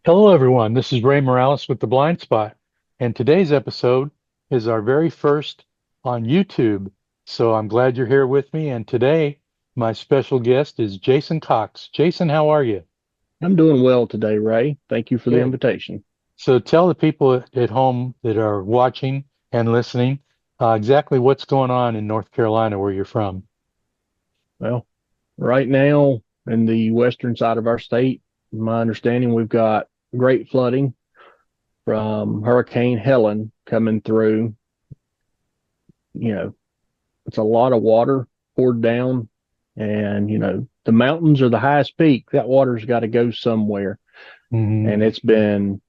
Hello, everyone. This is Ray Morales with The Blind Spot, and today's episode is our very first on YouTube. So I'm glad you're here with me. And today, my special guest is Jason Cox. Jason, how are you? I'm doing well today, Ray. Thank you for the Good. invitation. So tell the people at home that are watching and listening exactly what's going on in North Carolina, where you're from. Well, right now in the western side of our state, my understanding, we've got great flooding from Hurricane Helen coming through. You know, it's a lot of water poured down, and the mountains are the highest peak. That water's got to go somewhere, Hmm. and it's been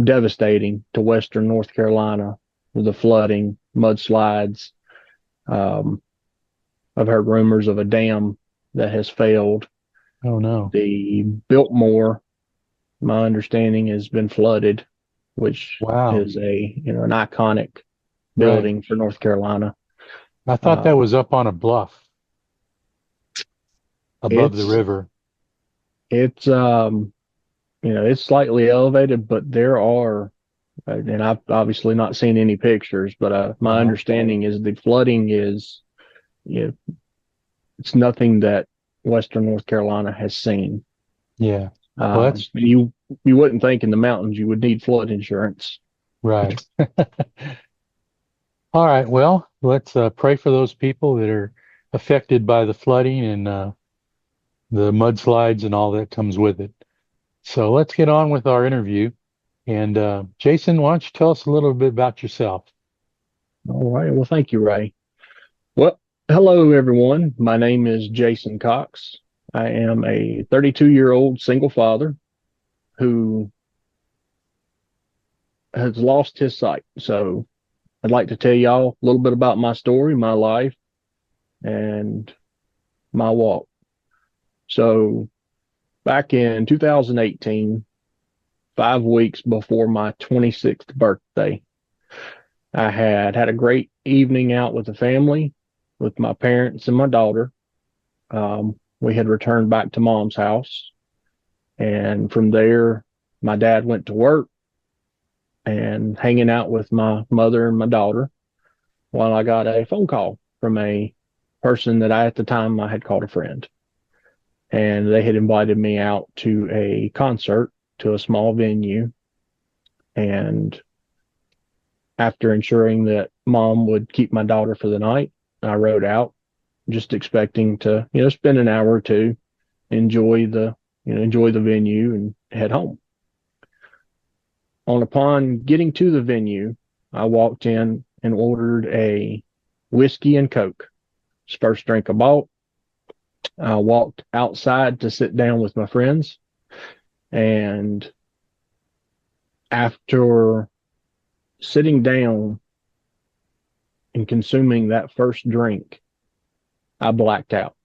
devastating to western North Carolina with the flooding, mudslides. Um, I've heard rumors of a dam that has failed. Oh, no. The Biltmore, my understanding, has been flooded, which Wow. is an iconic Right. building for North Carolina. I thought that Um, was up on a bluff above the it's river. it's it's slightly elevated, but there are, and I've obviously not seen any pictures, but my Uh-huh. understanding is the flooding is, you know, it's nothing that Western North Carolina has seen. Yeah. Well, that's You wouldn't think in the mountains you would need flood insurance. right. All right. Well, let's pray for those people that are affected by the flooding and the mudslides and all that comes with it. So let's get on with our interview. And Jason, why don't you tell us a little bit about yourself? All right. Well, thank you, Ray. Well, hello, everyone. My name is Jason Cox. I am a 32-year-old single father who has lost his sight. So I'd like to tell y'all a little bit about my story, my life, and my walk. So back in 2018, 5 weeks before my 26th birthday, I had a great evening out with the family, with my parents and my daughter. We had returned back to mom's house. And from there, my dad went to work and hanging out with my mother and my daughter while I got a phone call from a person that at the time I had called a friend. And they had invited me out to a concert to a small venue. And after ensuring that mom would keep my daughter for the night, I rode out just expecting to, spend an hour or two, enjoy the venue and head home. Upon getting to the venue, I walked in and ordered a whiskey and Coke. It's the first drink I bought. I walked outside to sit down with my friends. And after sitting down and consuming that first drink, I blacked out.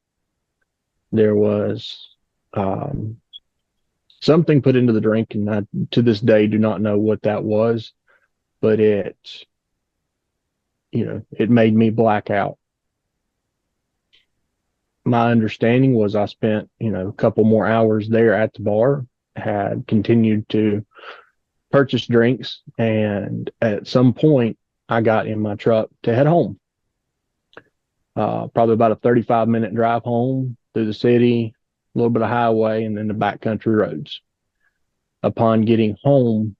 There was um, something put into the drink, and I, to this day, do not know what that was, but it made me black out. My understanding was I spent, a couple more hours there at the bar, had continued to purchase drinks, and at some point I got in my truck to head home. Probably about a 35-minute drive home through the city, a little bit of highway, and then the backcountry roads. Upon getting home,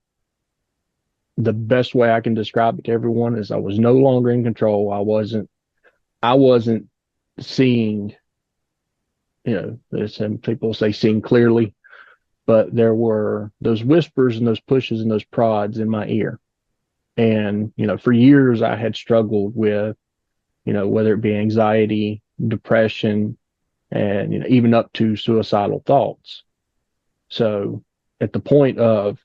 the best way I can describe it to everyone is I was no longer in control. I wasn't seeing, there's some people say seeing clearly, but there were those whispers and those pushes and those prods in my ear. And, for years I had struggled with, whether it be anxiety, depression, and, even up to suicidal thoughts. So at the point of,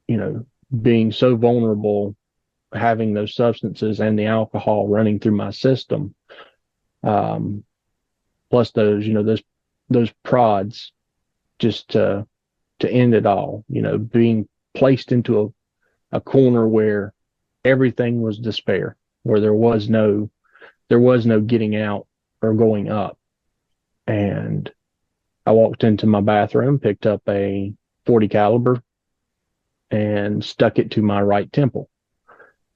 you know, being so vulnerable, having those substances and the alcohol running through my system, um, plus those prods just to end it all, being placed into a corner where everything was despair, where there was no getting out or going up. And I walked into my bathroom, picked up a 40 caliber, and stuck it to my right temple.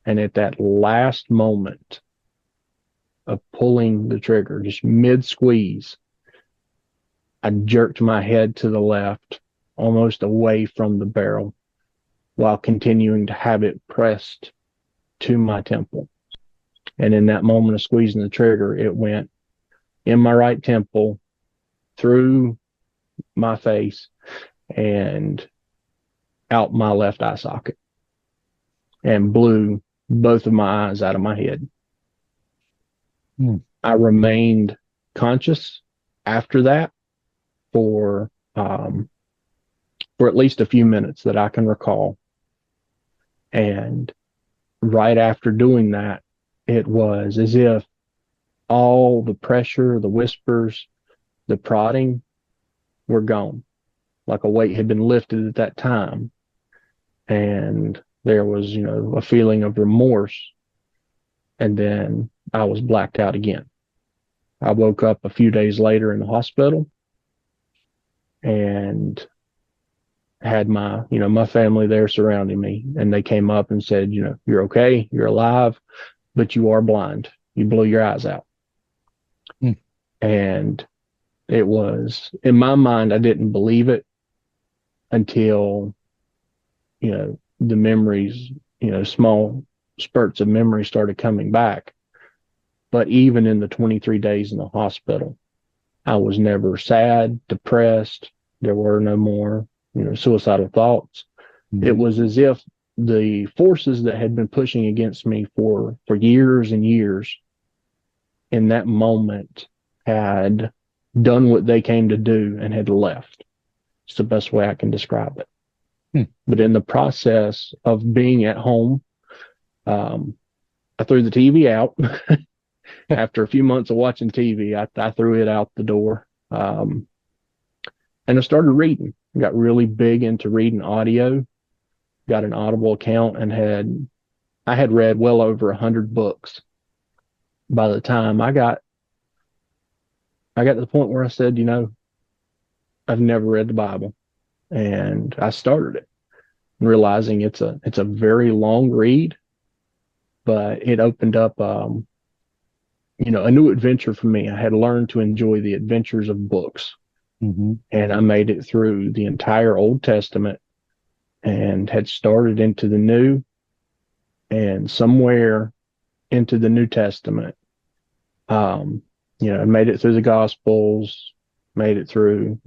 And at that last moment of pulling the trigger, just mid squeeze, I jerked my head to the left, almost away from the barrel, while continuing to have it pressed to my temple. And in that moment of squeezing the trigger, it went in my right temple, through my face, and out my left eye socket, and blew both of my eyes out of my head. I remained conscious after that for at least a few minutes that I can recall. And right after doing that, it was as if all the pressure, the whispers, the prodding were gone, like a weight had been lifted at that time. And there was, a feeling of remorse. And then I was blacked out again. I woke up a few days later in the hospital and had my family there surrounding me. And they came up and said, you're okay, you're alive, but you are blind. You blew your eyes out. And it was, in my mind, I didn't believe it until, the memories, small spurts of memory started coming back. But even in the 23 days in the hospital, I was never sad, depressed. There were no more, suicidal thoughts. It was as if the forces that had been pushing against me for years and years, in that moment, had done what they came to do and had left. It's the best way I can describe it. But in the process of being at home, I threw the TV out. After a few months of watching TV, I threw it out the door. And I started reading. I got really big into reading audio, got an Audible account, and I had read well over 100 books. By the time I got to the point where I said, I've never read the Bible. And I started it, realizing it's a very long read, but it opened up, a new adventure for me. I had learned to enjoy the adventures of books. And I made it through the entire Old Testament and had started into the New, and somewhere into the New Testament, I made it through the Gospels, made it through,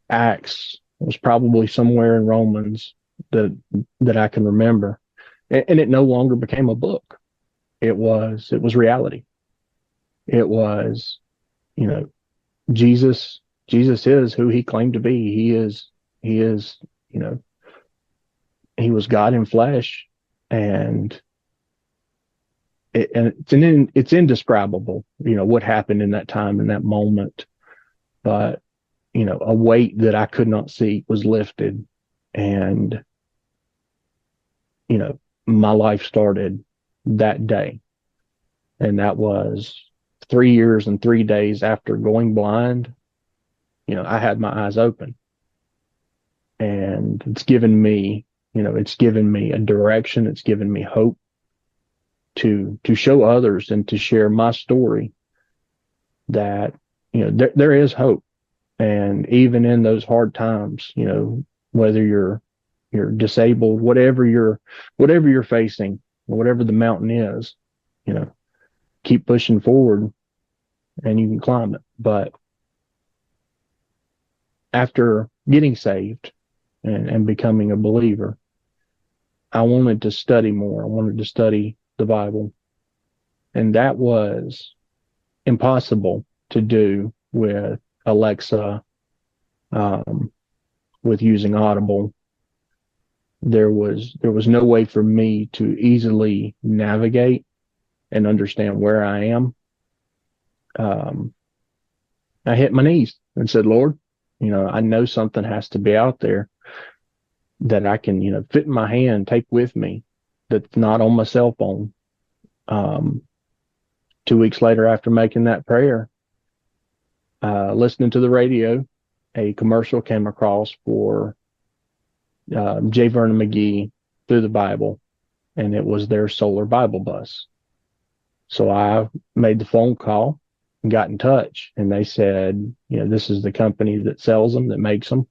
Acts. It was probably somewhere in Romans that I can remember. And it no longer became a book. It was reality. It was, Jesus is who he claimed to be. He is, he was God in flesh, and it's indescribable, what happened in that time, in that moment. But, a weight that I could not see was lifted, and, my life started that day. And that was 3 years and 3 days after going blind. I had my eyes open, and it's given me a direction. It's given me hope to show others and to share my story that, there is hope. And even in those hard times, whether you're disabled, whatever you're facing, whatever the mountain is, keep pushing forward and you can climb it. But after getting saved and becoming a believer, I wanted to study more. I wanted to study the Bible. And that was impossible to do with Alexa, with using Audible. There was no way for me to easily navigate and understand where I am. I hit my knees and said, Lord, I know something has to be out there that I can, fit in my hand, take with me, that's not on my cell phone. 2 weeks later, after making that prayer, listening to the radio, a commercial came across for J. Vernon McGee through the Bible, and it was their solar Bible bus. So I made the phone call and got in touch, and they said, this is the company that sells them, that makes them.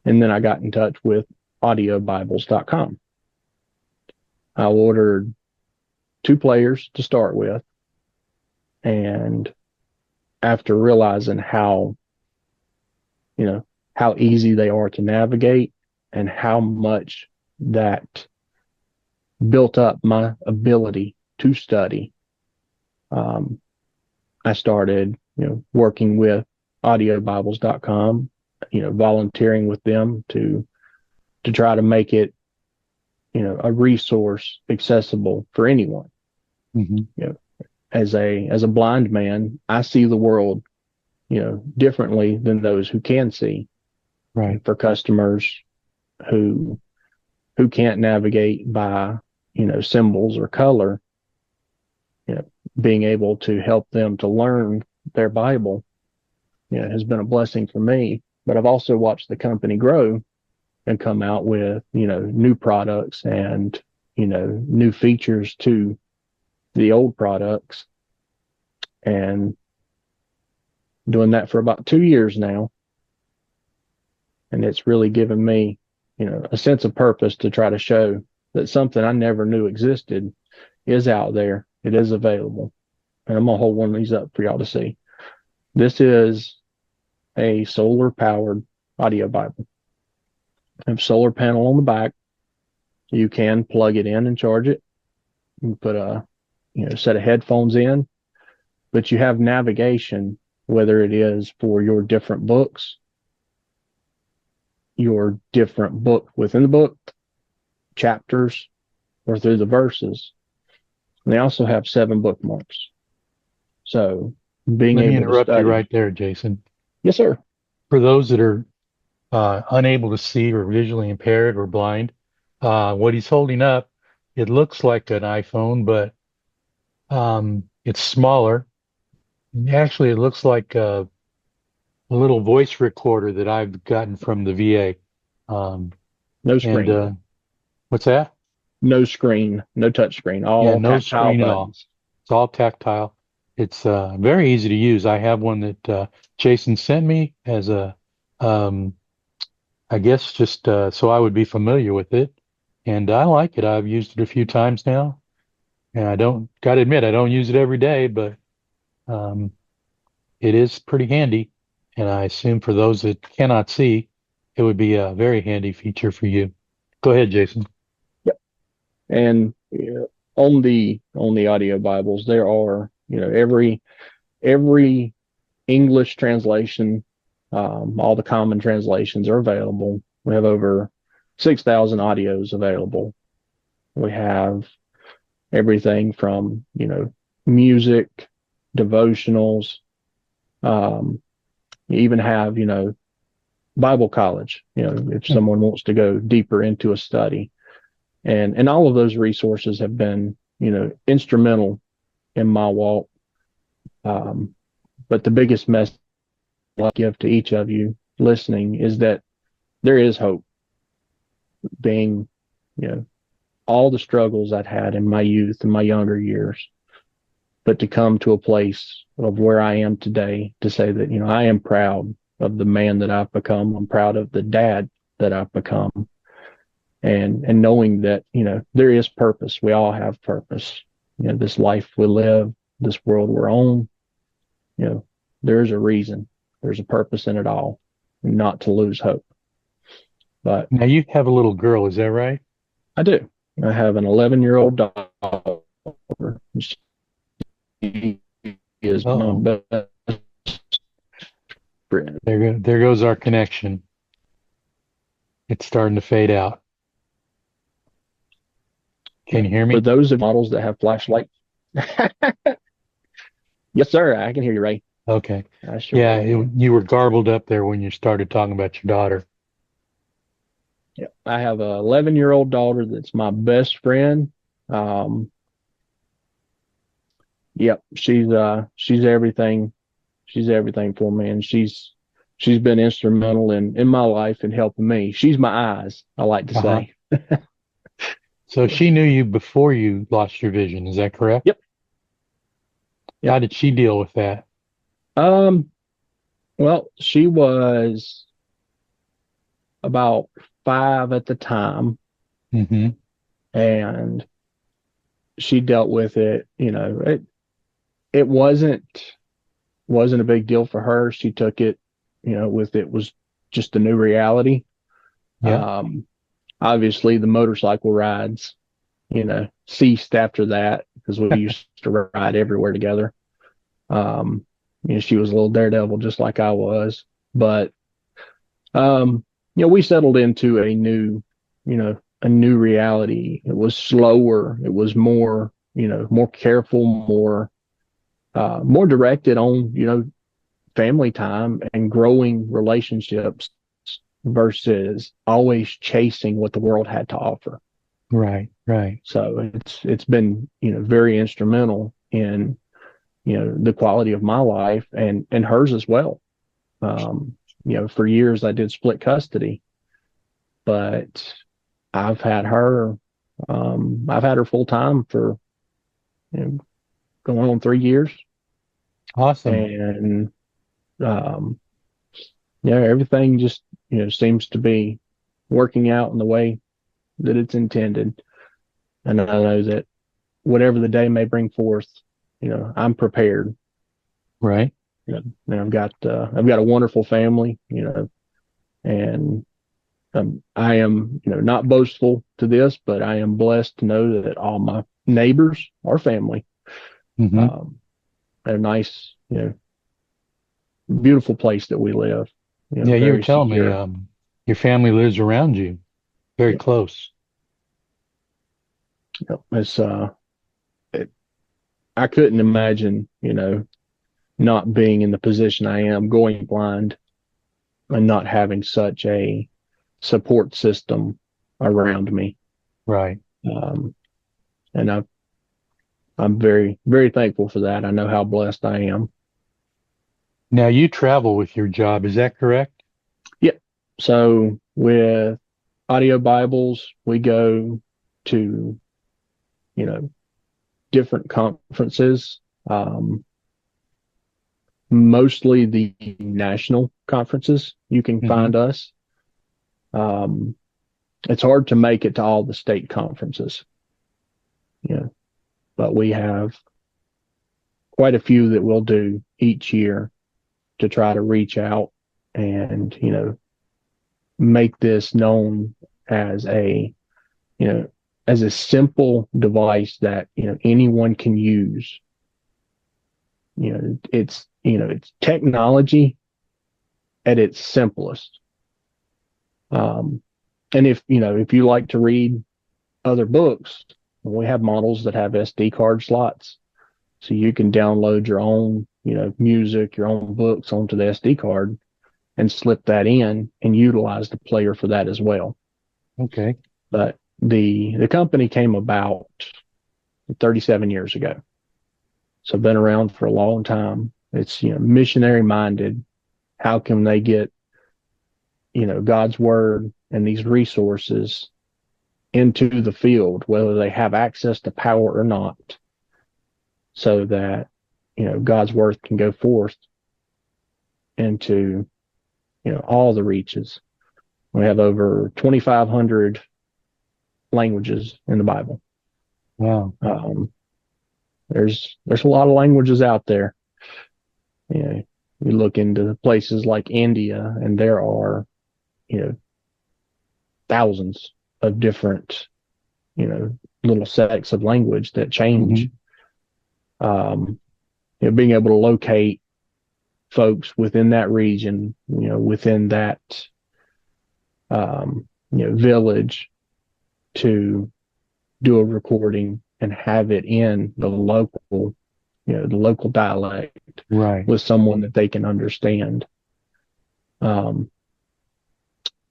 And then I got in touch with audiobibles.com. I ordered 2 players to start with. And after realizing how easy they are to navigate and how much that built up my ability to study, I started, working with audiobibles.com, volunteering with them to try to make it, a resource accessible for anyone. Mm-hmm. As a blind man, I see the world, differently than those who can see. Right. For customers who can't navigate by, symbols or color, being able to help them to learn their Bible, has been a blessing for me. But I've also watched the company grow and come out with, new products and, new features to the old products, and doing that for about 2 years now. And it's really given me, a sense of purpose to try to show that something I never knew existed is out there. It is available. And I'm going to hold one of these up for y'all to see. This is a solar powered audio Bible. I have a solar panel on the back. You can plug it in and charge it. You can put a set of headphones in, but you have navigation, whether it is for your different books, your different book within the book, chapters, or through the verses. And they also have 7 bookmarks. So being Let me able to interrupt you study. right there, Jason. Yes, sir. For those that are unable to see or visually impaired or blind, what he's holding up, it looks like an iPhone, but it's smaller. Actually, it looks like a little voice recorder that I've gotten from the VA. No And screen. what's that? No screen. No touch screen. Yeah, All no tactile screen at all. buttons. It's all tactile. It's very easy to use. I have one that Jason sent me as a, um, I guess just so I would be familiar with it. And I like it. I've used it a few times now. And got to admit, I don't use it every day, but um, it is pretty handy. And I assume for those that cannot see, it would be a very handy feature for you. Go ahead, Jason. Yep. And on the audio Bibles, there are, every English translation, all the common translations are available. We have over 6,000 audios available. We have everything from, music, devotionals. You even have, Bible college, if someone wants to go deeper into a study. And all of those resources have been, instrumental in my walk. But the biggest message I give to each of you listening is that there is hope. Being, all the struggles I'd had in my youth and my younger years, but to come to a place of where I am today to say that, I am proud of the man that I've become. I'm proud of the dad that I've become. And knowing that, there is purpose. We all have purpose. This life we live, this world we're on, there's a reason. There's a purpose in it all, and not to lose hope. But Now you have a little girl, is that right? I do. I have an 11-year-old daughter. She is my best friend. There goes our connection. It's starting to fade out. Can you hear For me? those of models that have flashlights. Yes, sir. I can hear you, Ray. Okay. I sure Yeah, can. you were garbled up there when you started talking about your daughter. Yeah, I have a 11-year-old daughter that's my best friend. Yep, she's everything. She's everything for me, and she's she's been instrumental in my life and helping me. She's my eyes, I like to Uh-huh. say. So she knew you before you lost your vision. Is that correct? Yep. How Yep. did she deal with that? Um, well, she was about 5 at the time, Hmm. and she dealt with it. It wasn't a big deal for her. She took it, with it was just a new reality. Yeah. Um, Obviously, the motorcycle rides, ceased after that because we used to ride everywhere together. Um, she was a little daredevil just like I was, but we settled into a new reality. It was slower. It was more, more careful, more directed on, family time and growing relationships versus always chasing what the world had to offer. Right. Right. So it's been, very instrumental in, the quality of my life and hers as well. For years I did split custody, but I've had her, I've had her full time for, you know, going on 3 years. Awesome. And, um, everything just, seems to be working out in the way that it's intended. And I know that whatever the day may bring forth, I'm prepared. Right. And I've got a wonderful family, and I am, not boastful to this, but I am blessed to know that all my neighbors are family. Hmm. Um, a nice, beautiful place that we live, Yeah, you were very telling me secure. your family lives around you, very Yeah. close. It's, I couldn't imagine, not being in the position I am, going blind and not having such a support system around me. Right. Um, and I'm very, very thankful for that. I know how blessed I am. Now you travel with your job, is that correct? Yeah. So with audio Bibles, we go to, you know, different conferences, mostly the national conferences. You can Hmm. find us. Um, it's hard to make it to all the state conferences, but we have quite a few that we'll do each year to try to reach out and, make this known as you know, as a simple device that, anyone can use. It's technology at its simplest. Um, and if you like to read other books, we have models that have SD card slots. So you can download your own, music, your own books onto the SD card and slip that in and utilize the player for that as well. Okay. But the company came about 37 years ago. So been around for a long time. It's, missionary minded. How can they get, God's word and these resources into the field, whether they have access to power or not, so that, God's word can go forth into, all the reaches. We have over 2,500 languages in the Bible. Wow. Um, there's a lot of languages out there. You look into places like India, and there are, you know, thousands of different, little sects of language that Hmm. change. Um, Being able to locate folks within that region, within that, village to do a recording and have it in the local dialect Right. with someone that they can understand. Um,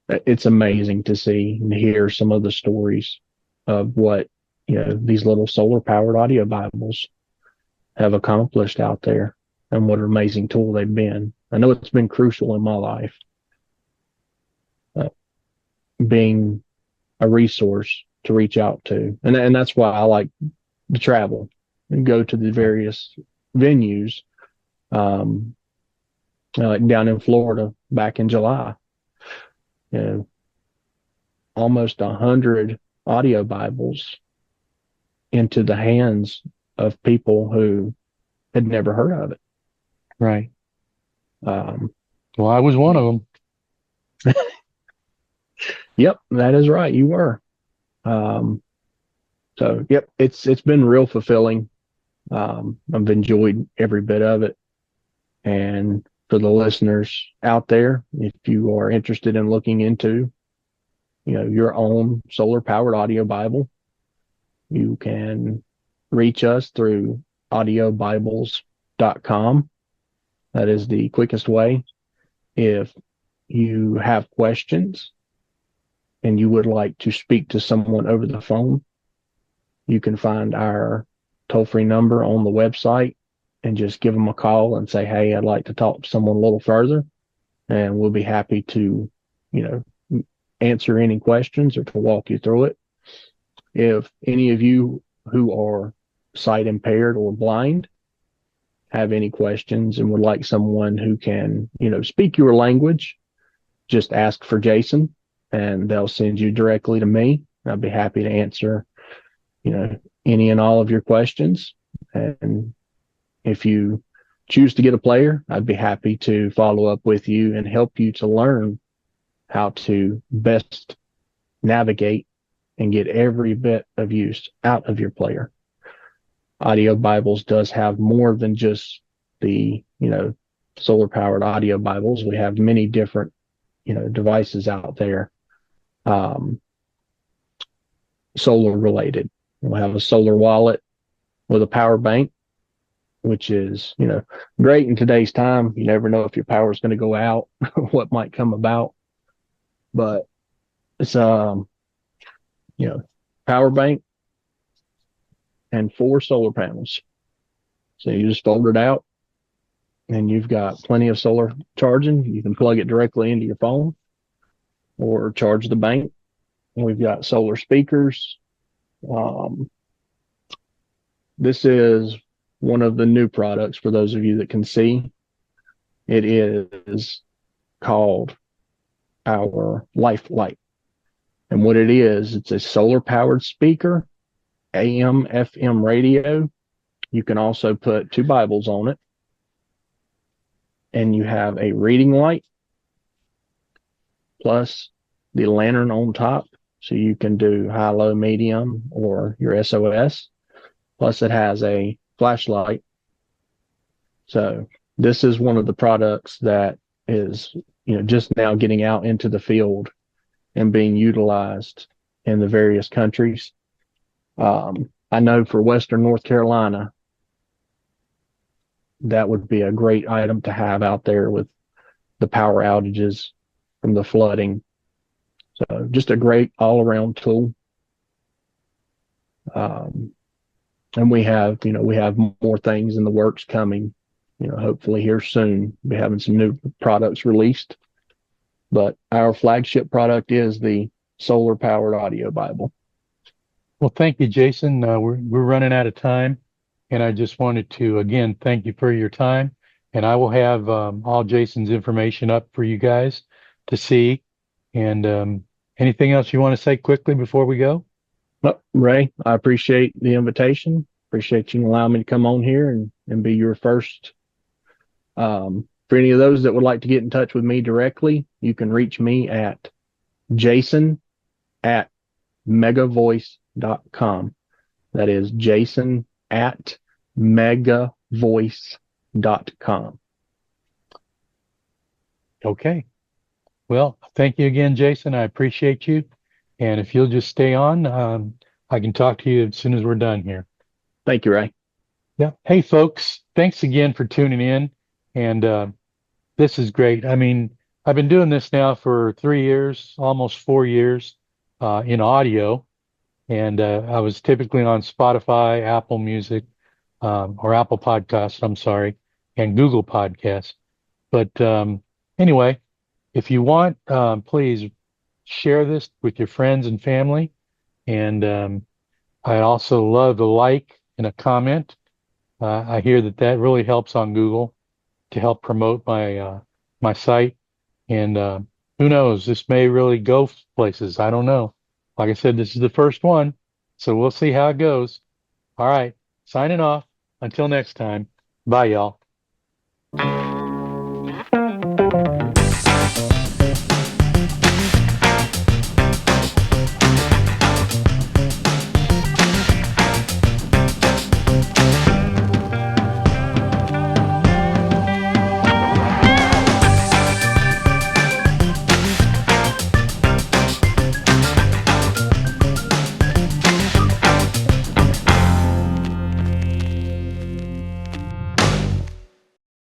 it's amazing to see and hear some of the stories of what, these little solar powered audio Bibles have accomplished out there and what an amazing tool they've been. I know it's been crucial in my life, uh, being a resource to reach out to. And that's why I like to travel and go to the various venues. Like down in Florida back in July, you know, almost 100 audio Bibles into the hands of people who had never heard of it. Right. Um, Well, I was one of them. yep, that is right. You were. Um, so, yep, it's been real fulfilling. I've enjoyed every bit of it. And for the listeners out there, if you are interested in looking into, your own solar powered audio Bible, you can reach us through audiobibles.com. That is the quickest way. If you have questions and you would like to speak to someone over the phone, you can find our toll-free number on the website and just give them a call and say, hey, I'd like to talk to someone a little further. And we'll be happy to, answer any questions or to walk you through it. If any of you who are sight impaired or blind have any questions and would like someone who can, speak your language, just ask for Jason and they'll send you directly to me. I'll be happy to answer, any and all of your questions. And if you choose to get a player, I'd be happy to follow up with you and help you to learn how to best navigate and get every bit of use out of your player. Audio Bibles does have more than just the, solar powered audio Bibles. We have many different, devices out there, solar related. We'll have a solar wallet with a power bank, which is, great in today's time. You never know if your power is going to go out, what might come about. But it's, power bank and 4 solar panels. So you just fold it out and you've got plenty of solar charging. You can plug it directly into your phone or charge the bank. And we've got solar speakers. This is one of the new products for those of you that can see. It is called our Life Light. And what it is, it's a solar powered speaker, AM, FM radio. You can also put 2 Bibles on it. And you have a reading light plus the lantern on top. So you can do high, low, medium, or your SOS. Plus it has a flashlight. So this is one of the products that is, just now getting out into the field and being utilized in the various countries. I know for Western North Carolina, that would be a great item to have out there with the power outages from the flooding. So just a great all-around tool. And we have more things in the works coming, hopefully here soon. We'll be having some new products released. But our flagship product is the solar powered audio Bible. Well, thank you, Jason. We're running out of time, and I just wanted to again thank you for your time. And I will have all Jason's information up for you guys to see. And anything else you want to say quickly before we go? Well, Ray, I appreciate the invitation. Appreciate you allowing me to come on here and be your first. For any of those that would like to get in touch with me directly, you can reach me at jason@megavoice.com. That is jason@megavoice.com. Okay. Well, thank you again, Jason. I appreciate you. And if you'll just stay on, I can talk to you as soon as we're done here. Thank you, Ray. Yeah. Hey, folks, thanks again for tuning in. And this is great. I mean, I've been doing this now for 3 years, almost 4 years in audio. And I was typically on Spotify, Apple Music, or Apple Podcasts, I'm sorry, and Google Podcasts. But anyway, if you want, please share this with your friends and family. And I also love a like and a comment. I hear that really helps on Google to help promote my site. And who knows, this may really go places. I don't know. Like I said, this is the first one, so we'll see how it goes. All right, signing off. Until next time. Bye, y'all.